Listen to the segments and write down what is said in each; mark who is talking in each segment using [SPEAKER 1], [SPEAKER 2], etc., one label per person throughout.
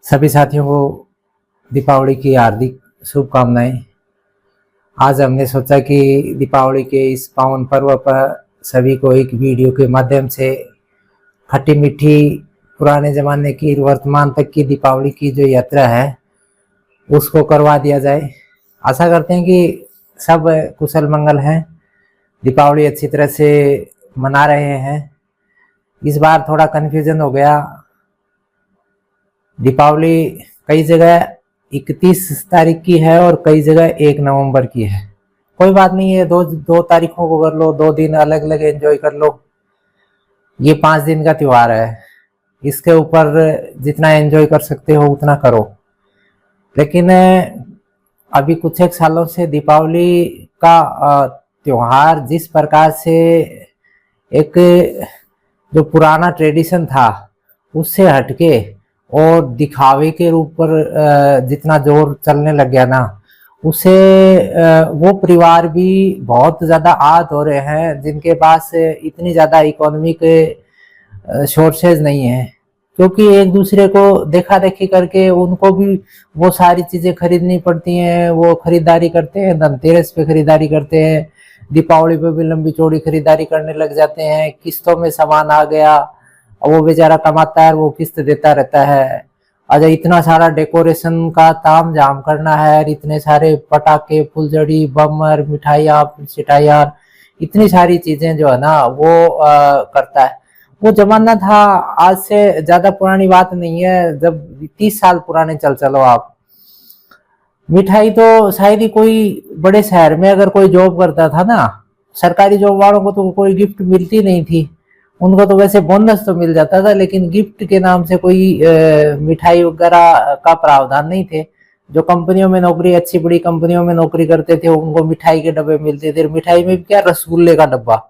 [SPEAKER 1] सभी साथियों को दीपावली की हार्दिक शुभकामनाएं। आज हमने सोचा कि दीपावली के इस पावन पर्व पर सभी को एक वीडियो के माध्यम से खट्टी मीठी पुराने ज़माने की वर्तमान तक की दीपावली की जो यात्रा है उसको करवा दिया जाए। आशा करते हैं कि सब कुशल मंगल हैं, दीपावली अच्छी तरह से मना रहे हैं। इस बार थोड़ा कन्फ्यूजन हो गया। दीपावली कई जगह 31 तारीख की है और कई जगह 1 नवंबर की है। कोई बात नहीं है, दो तारीखों को कर लो, 2 दिन अलग अलग एंजॉय कर लो। ये 5 दिन का त्यौहार है, इसके ऊपर जितना एंजॉय कर सकते हो उतना करो। लेकिन अभी कुछ एक सालों से दीपावली का त्यौहार जिस प्रकार से एक जो पुराना ट्रेडिशन था उससे हटके और दिखावे के रूप पर जितना जोर चलने लग गया ना, उससे वो परिवार भी बहुत ज़्यादा आहत हो रहे हैं जिनके पास इतनी ज़्यादा इकोनॉमिक सोर्सेज नहीं है, क्योंकि एक दूसरे को देखा देखी करके उनको भी वो सारी चीज़ें खरीदनी पड़ती हैं। वो खरीदारी करते हैं, धनतेरस पे खरीदारी करते हैं, दीपावली पे भी लंबी चौड़ी खरीदारी करने लग जाते हैं। किस्तों में सामान आ गया, वो बेचारा कमाता है, वो किस्त देता रहता है। अच्छा, इतना सारा डेकोरेशन का ताम झाम करना है, इतने सारे पटाखे, फुलझड़ी, बम्बर, मिठाइयाँ, सिठाइयाँ, इतनी सारी चीजें जो है ना वो करता है। वो जमाना था, आज से ज्यादा पुरानी बात नहीं है, जब 30 साल पुराने चलो आप। मिठाई तो शायद ही कोई बड़े शहर में अगर कोई जॉब करता था ना, सरकारी जॉब वालों को तो कोई गिफ्ट मिलती नहीं थी। उनको तो वैसे बोनस तो मिल जाता था, लेकिन गिफ्ट के नाम से कोई मिठाई वगैरह का प्रावधान नहीं थे। जो कंपनियों में नौकरी, अच्छी बड़ी कंपनियों में नौकरी करते थे, उनको मिठाई के डब्बे मिलते थे। मिठाई में क्या, रसगुल्ले का डब्बा।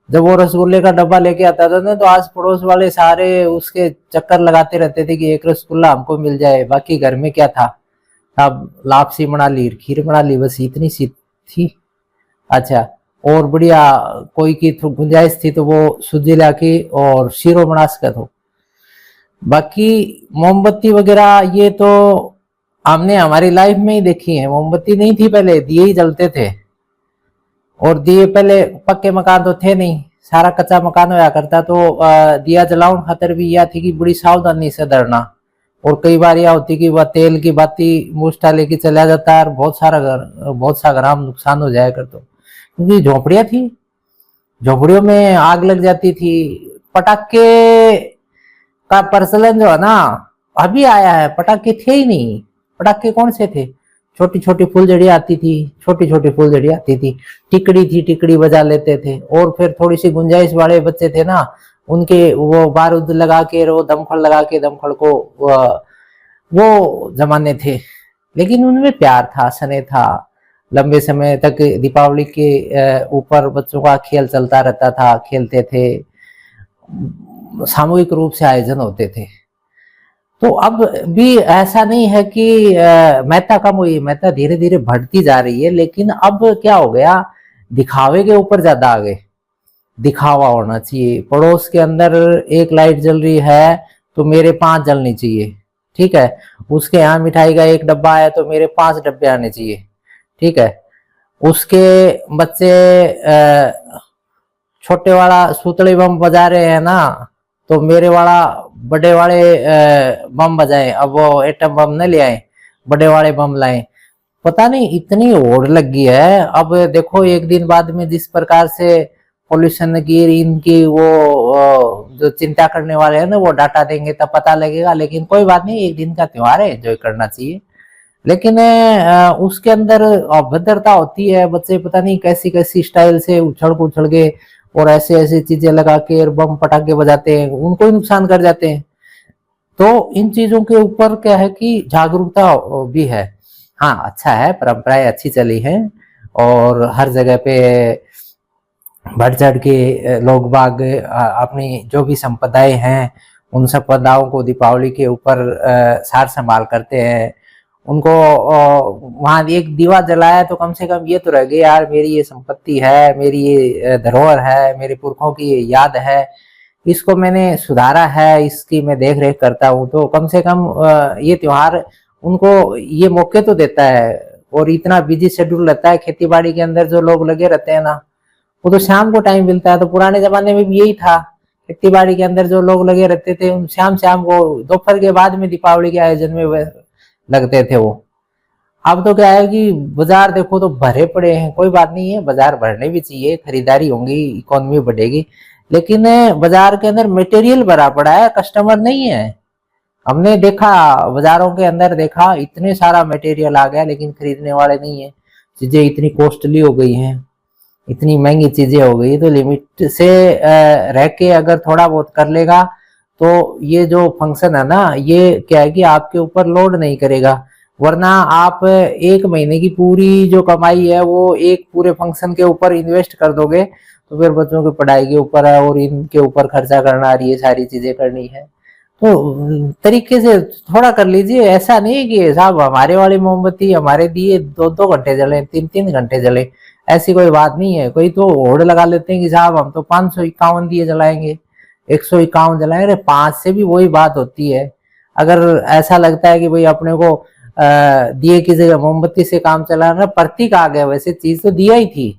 [SPEAKER 1] जब वो रसगुल्ले का डब्बा लेके आता था ना, तो आस पड़ोस वाले सारे उसके चक्कर लगाते रहते थे कि एक रसगुल्ला हमको मिल जाए। बाकी घर में क्या था, अब लापसी बना ली, खीर बना ली, बस इतनी सी थी। अच्छा, और बढ़िया कोई की गुंजाइश थी तो वो सूजी लाके और शीरो बना सका तो। बाकी मोमबत्ती वगैरह ये तो हमने हमारी लाइफ में ही देखी है। मोमबत्ती नहीं थी पहले, दिए ही जलते थे। और दिए पहले पक्के मकान तो थे नहीं, सारा कच्चा मकान होया करता, तो दिया जलाउन खातर भी यह थी कि बड़ी सावधानी से डरना। और कई बार यह होती कि वह तेल की बाती मुश्ता लेके चला जाता है और बहुत सा ग्राम नुकसान हो जाया करता, क्योंकि झोपड़ियां थी, झोपड़ियों में आग लग जाती थी। पटाखे का प्रचलन जो है ना अभी आया है, पटाखे थे ही नहीं। पटाखे कौन से थे, छोटी छोटी फुलझड़ी आती थी, छोटी छोटी फुलझड़ी आती थी, टिकड़ी थी, टिकड़ी बजा लेते थे। और फिर थोड़ी सी गुंजाइश वाले बच्चे थे ना, उनके वो बारूद लगा के, वो दमखल लगा के, दमखल को वो जमाने थे। लेकिन उनमें प्यार था, स्नेह था। लंबे समय तक दीपावली के ऊपर बच्चों का खेल चलता रहता था, खेलते थे, सामूहिक रूप से आयोजन होते थे। तो अब भी ऐसा नहीं है कि महत्ता कम हुई, महत्ता धीरे धीरे बढ़ती जा रही है। लेकिन अब क्या हो गया, दिखावे के ऊपर ज्यादा आ गए। दिखावा होना चाहिए, पड़ोस के अंदर एक लाइट जल रही है तो मेरे 5 जलनी चाहिए, ठीक है। उसके यहाँ मिठाई का एक डब्बा है तो मेरे 5 डब्बे आने चाहिए, ठीक है। उसके बच्चे छोटे वाला सूतली बम बजा रहे हैं ना, तो मेरे वाला बड़े वाले बम बजाए। अब वो एटम बम न ले आए, बड़े वाले बम लाए। पता नहीं इतनी होड़ लगी है। अब देखो, एक दिन बाद में जिस प्रकार से पोल्यूशन की इनकी वो जो चिंता करने वाले हैं ना, वो डाटा देंगे तब पता लगेगा। लेकिन कोई बात नहीं, एक दिन का त्योहार है, एंजॉय करना चाहिए। लेकिन उसके अंदर अभद्रता होती है। बच्चे पता नहीं कैसी कैसी स्टाइल से उछल के और ऐसे ऐसी चीजें लगा के बम पटाखे बजाते हैं, उनको ही नुकसान कर जाते हैं। तो इन चीजों के ऊपर क्या है कि जागरूकता भी है। हाँ, अच्छा है, परंपराएं अच्छी चली हैं और हर जगह पे बढ़ चढ़ के लोग बाग अपनी जो भी संपदाएं हैं उन संपदाओं को दीपावली के ऊपर सार संभाल करते हैं। उनको वहां एक दीवा जलाया तो कम से कम ये तो रह गया, यार मेरी ये संपत्ति है, मेरी ये धरोहर है, मेरे पुरखों की ये याद है इसको मैंने सुधारा है, इसकी मैं देख रेख करता हूँ, तो कम से कम ये त्योहार उनको ये मौके तो देता है। और इतना बिजी शेड्यूल रहता है खेती बाड़ी के अंदर, जो लोग लगे रहते हैं ना, वो तो शाम को टाइम मिलता है। तो पुराने जमाने में भी यही था, खेती बाड़ी के अंदर जो लोग लगे रहते थे, उन शाम शाम को दोपहर के बाद में दीपावली के आयोजन में लगते थे वो। अब तो क्या है कि बाजार देखो तो भरे पड़े हैं। कोई बात नहीं है, बाजार भरने भी चाहिए, खरीदारी होंगी, इकोनॉमी बढ़ेगी, लेकिन बाजार के अंदर मटेरियल भरा पड़ा है, कस्टमर नहीं है। हमने देखा बाजारों के अंदर, देखा इतने सारा मटेरियल आ गया, लेकिन खरीदने वाले नहीं है। चीजें इतनी कॉस्टली हो गई हैं, इतनी महंगी चीजें हो गई, तो लिमिट से रह के अगर थोड़ा बहुत कर लेगा तो ये जो फंक्शन है ना, ये क्या है कि आपके ऊपर लोड नहीं करेगा। वरना आप एक महीने की पूरी जो कमाई है वो एक पूरे फंक्शन के ऊपर इन्वेस्ट कर दोगे, तो फिर बच्चों की पढ़ाई के ऊपर है और इनके ऊपर खर्चा करना और ये सारी चीजें करनी है। तो तरीके से थोड़ा कर लीजिए। ऐसा नहीं है कि साहब हमारे वाली मोमबत्ती, हमारे दिए 2-2 घंटे जले, 3-3 घंटे जले, ऐसी कोई बात नहीं है। कोई तो होड़ लगा लेते हैं कि साहब हम तो 551 दिए जलाएंगे, 151 जलाएंगे। अरे 5 से भी वही बात होती है। अगर ऐसा लगता है कि भाई अपने को दिए की जगह मोमबत्ती से काम चलाना, प्रतीक आ गया, वैसे चीज तो दिया ही थी,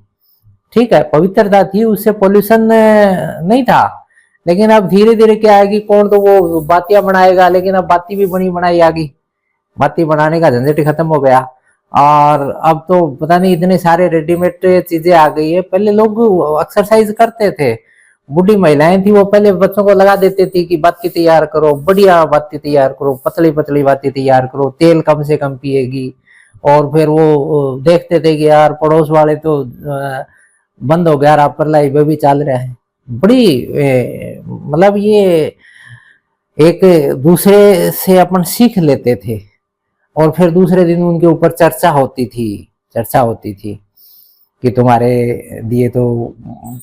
[SPEAKER 1] ठीक है, पवित्रता थी, उससे पोल्यूशन नहीं था। लेकिन अब धीरे धीरे क्या है कि कौन तो वो बातियां बनाएगा, लेकिन अब बाती भी बनी बनाई आ गई, बाती बनाने का झंझट खत्म हो गया। और अब तो पता नहीं इतने सारे रेडीमेड चीजें आ गई है। पहले लोग एक्सरसाइज करते थे, बूढ़ी महिलाएं थी, वो पहले बच्चों को लगा देती थी कि बाती तैयार करो, बढ़िया बाती तैयार करो, पतली पतली बाती तैयार करो, तेल कम से कम पिएगी। और फिर वो देखते थे कि यार पड़ोस वाले तो बंद हो गया, पर लाई भी चल रहा है। बड़ी मतलब ये एक दूसरे से अपन सीख लेते थे, और फिर दूसरे दिन उनके ऊपर चर्चा होती थी कि तुम्हारे दिए तो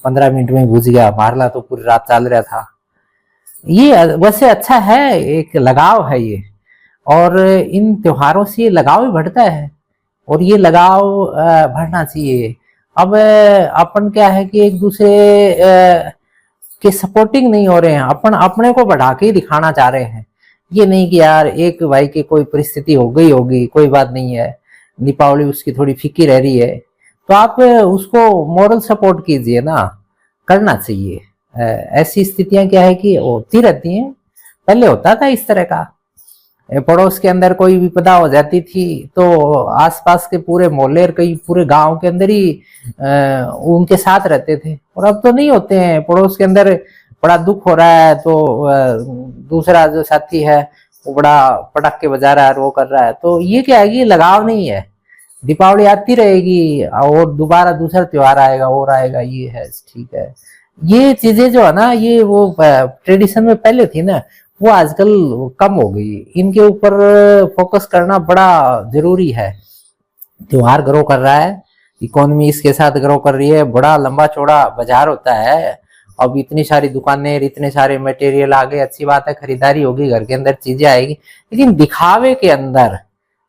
[SPEAKER 1] 15 मिनट में बुझ गया, मारला तो पूरी रात चल रहा था। ये वैसे अच्छा है, एक लगाव है ये, और इन त्योहारों से लगाव भी बढ़ता है, और ये लगाव बढ़ना चाहिए। अब अपन क्या है कि एक दूसरे के सपोर्टिंग नहीं हो रहे हैं, अपन अपने को बढ़ा के ही दिखाना चाह रहे हैं। ये नहीं कि यार एक भाई की कोई परिस्थिति हो गई होगी, कोई बात नहीं है, दीपावली उसकी थोड़ी फीकी रह रही है, तो आप उसको मोरल सपोर्ट कीजिए ना, करना चाहिए। ऐसी स्थितियां क्या है कि होती रहती हैं, पहले होता था इस तरह का। पड़ोस के अंदर कोई विपदा हो जाती थी तो आसपास के पूरे मोहल्ले, कई पूरे गांव के अंदर ही उनके साथ रहते थे। और अब तो नहीं होते हैं। पड़ोस के अंदर बड़ा दुख हो रहा है तो दूसरा जो साथी है वो बड़ा पटाखे बजा रहा है और वो कर रहा है, तो ये क्या है कि लगाव नहीं है। दीपावली आती रहेगी और दोबारा दूसरा त्योहार आएगा और आएगा, ये है, ठीक है। ये चीजें जो है ना, ये वो ट्रेडिशन में पहले थी ना, वो आजकल कम हो गई। इनके ऊपर फोकस करना बड़ा जरूरी है। त्योहार ग्रो कर रहा है, इकोनॉमी इसके साथ ग्रो कर रही है, बड़ा लंबा चौड़ा बाजार होता है। अब इतनी सारी दुकानें, इतने सारे मटेरियल आ गए, अच्छी बात है, खरीदारी होगी, घर के अंदर चीजें आएगी, लेकिन दिखावे के अंदर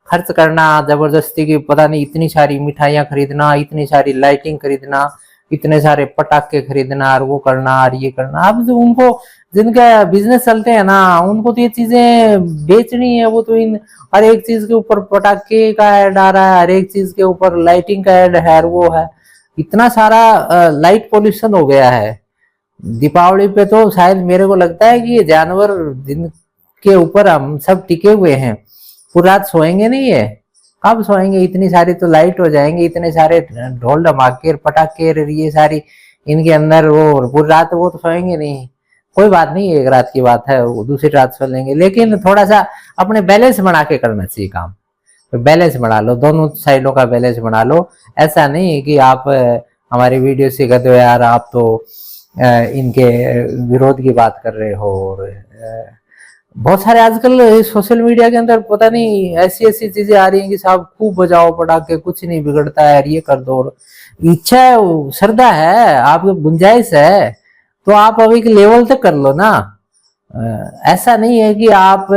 [SPEAKER 1] खर्च करना जबरदस्ती की, पता नहीं इतनी सारी मिठाइयां खरीदना, इतनी सारी लाइटिंग खरीदना, इतने सारे पटाखे खरीदना और वो करना और ये करना। अब जो उनको जिनका बिजनेस चलते हैं ना, उनको तो ये चीजें बेचनी है, वो तो इन हर एक चीज के ऊपर पटाखे का ऐड आ रहा है, हर एक चीज के ऊपर लाइटिंग का ऐड है, वो है, इतना सारा लाइट पोल्यूशन हो गया है। दीपावली पे तो शायद मेरे को लगता है कि ये जानवर जिनके ऊपर हम सब टिके हुए हैं, पूरी रात सोएंगे नहीं है, कब सोएंगे? इतनी सारी तो लाइट हो जाएंगे, इतने सारे ढोल धमाके पटाखे, ये सारी इनके अंदर, वो पूरी रात वो तो सोएंगे नहीं। कोई बात नहीं, एक रात की बात है, वो दूसरी रात सो लेंगे, लेकिन थोड़ा सा अपने बैलेंस बना के करना चाहिए काम। तो बैलेंस बना लो, दोनों साइडों का बैलेंस बना लो। ऐसा नहीं है कि आप हमारी वीडियो से कहते हो यार आप तो इनके विरोध की बात कर रहे हो। और बहुत सारे आजकल सोशल मीडिया के अंदर पता नहीं ऐसी ऐसी चीजें आ रही हैं कि साहब खूब बजाओ पटाखे, कुछ नहीं बिगड़ता है, ये कर दो। इच्छा है, श्रद्धा है, आपकी गुंजाइश है, तो आप अभी के लेवल तक कर लो ना। ऐसा नहीं है कि आप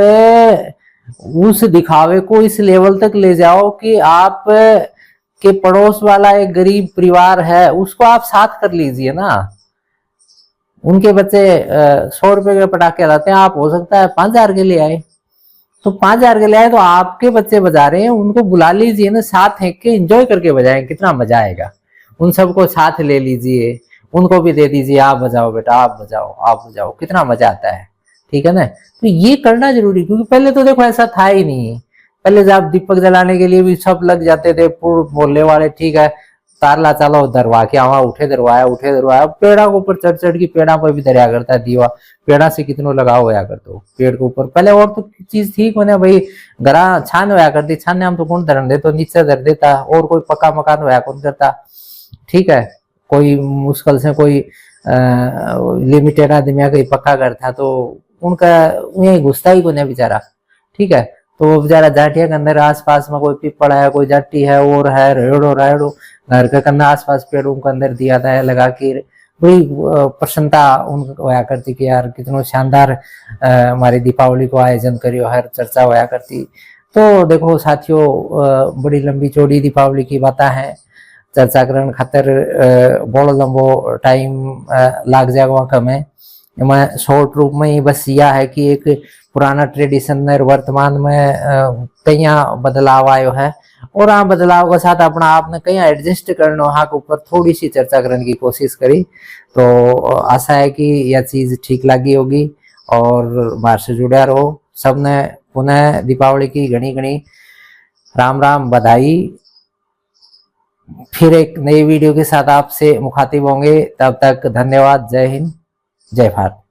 [SPEAKER 1] उस दिखावे को इस लेवल तक ले जाओ कि आप के पड़ोस वाला एक गरीब परिवार है उसको आप साथ कर लीजिए ना। उनके बच्चे 100 रुपए के पटाखे लाते हैं, आप हो सकता है 5,000 के लिए आए, तो 5,000 के लिए आए तो आपके बच्चे बजा रहे हैं, उनको बुला लीजिए ना, साथ है के एंजॉय करके बजाएं, कितना मजा आएगा। उन सबको साथ ले लीजिए, उनको भी दे दीजिए, आप बजाओ बेटा, आप बजाओ, आप बजाओ, कितना मजा आता है। ठीक है ना, तो ये करना जरूरी, क्योंकि पहले तो देखो ऐसा था ही नहीं। पहले जब दीपक जलाने के लिए भी सब लग जाते थे, पूरे मोहल्ले वाले, ठीक है तारला चलो दरवा के आवा, उठे दरवाया, उठे दरवाया, पेड़ा के ऊपर चढ़ चढ़ के पेड़ा पर भी दरिया करता है दीवा, पेड़ा से कितनों लगाव होया करते पेड़ के ऊपर। पहले और तो चीज ठीक होने भाई, घरा छान होया करती, छान हम तो कौन धरन दे, तो नीचे धर देता, और कोई पक्का मकान होया कौन करता। ठीक है, कोई मुश्किल से कोई लिमिटेड आदमी कहीं पक्का घर था, तो उनका यही घुसता ही कोने बेचारा। ठीक है, तो वो बेचारा जाटिया के अंदर आस पास में कोई पिपड़ है, कोई जाटी है, और है रेड़ो रायड़ो, घर के कन्ना आस पास पेड़ों के अंदर दिया था लगा के, बड़ी प्रसन्नता उनको होया करती कि यार कितना शानदार हमारी दीपावली को आयोजन करियो, हर चर्चा होया करती। तो देखो साथियों, बड़ी लंबी चौड़ी दीपावली की बातें हैं, चर्चा करने खातर बहुत लंबो टाइम लाग जाएगा हमें। मैं शॉर्ट रूप में ही बस यह है कि एक पुराना ट्रेडिशन है, वर्तमान में कई बदलाव आयो है, और आ बदलाव के साथ अपना आपने कहीं एडजस्ट करना हाँ के ऊपर थोड़ी सी चर्चा करने की कोशिश करी। तो आशा है कि यह चीज ठीक लगी होगी, और बाहर से जुड़ा रहो। सबने पुनः दीपावली की घनी घनी राम राम बधाई। फिर एक नई वीडियो के साथ आपसे मुखातिब होंगे, तब तक धन्यवाद। जय हिंद, जय भारत।